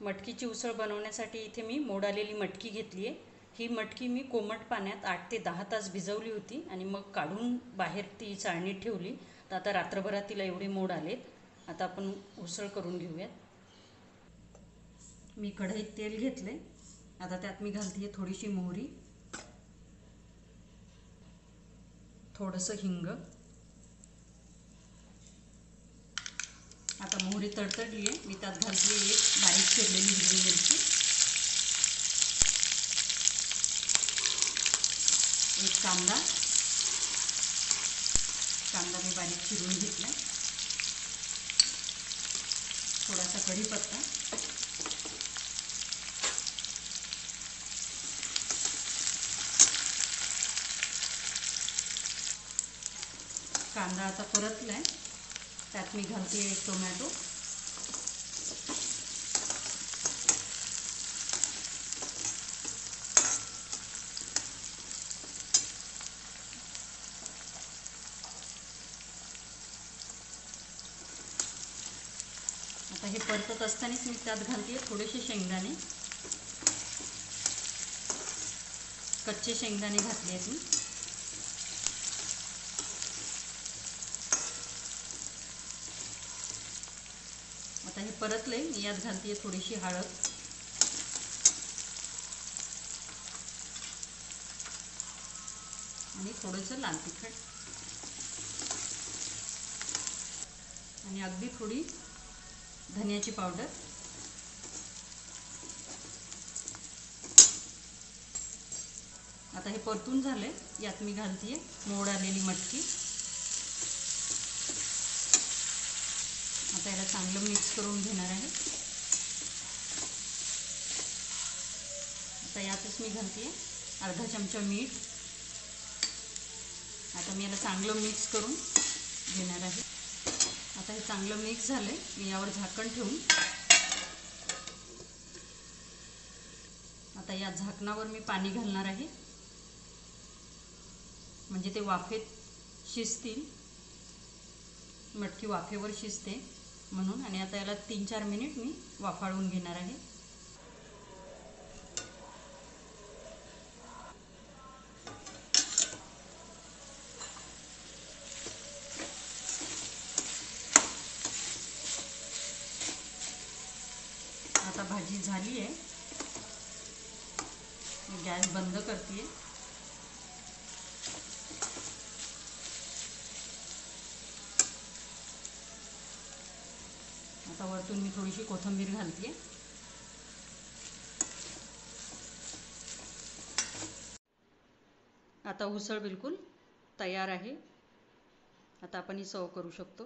मटकीची उसळ बनवण्यासाठी इथे मी मोड आलेली मटकी घेतली आहे। ही मटकी मी कोमट पाण्यात 8 ते 10 तास भिजवली होती आणि मग काढून बाहेर ती चाळणीत ठेवली। तर आता रात्रभरात तिला एवढे मोड आलेत। आता आपण उसळ करून घेऊयात। मी कढईत तेल घेतले। आता त्यात मी घालते थोडीशी मोहरी, थोडंसं हिंग। आता मोहरी तडतडली आहे, मी त्यात घालते एक बारीक चिरलेली हिरवी मिरची, एक कांदा मी बारीक चिरून घेतला, थोडासा कढीपत्ता, कांदा आता परतलाय, त्यात मी घालते एक टोमॅटो, आता हे परतत असतानाच मी त्यात घालते थोडेसे शेंगदाणे, कच्चे शेंगदाणे घातले आहेत मी। आता हे परतले, मी यात घालते थोडीशी हळद आणि थोडंसं लाल तिखट आणि अगदी थोडी धनियाची पावडर। आता हे परतून झाले, यात मी घालते मोड आलेली मटकी। आता याला चांगलं मिक्स करून घेणार आहे। आता यातच मी घालते अर्धा चमचा मीठ। आता मी याला चांगलं मिक्स करून घेणार आहे। आता हे चांगलं मिक्स झाले, मी यावर झाकण ठेवून आता या झाकणावर मी पाणी घालणार आहे, म्हणजे ते वाफेत शिजतील, मटकी वाफेवर शिजते म्हणून। आणि आता याला 3-4 मिनिट मी वाफाळून घेणार आहे। आता भाजी झाली आहे, मी गॅस बंद करते। आता वरतून मी थोडीशी कोथिंबीर घालते। आता उसळ बिलकुल तयार आहे। आता आपण ही सर्व करू शकतो।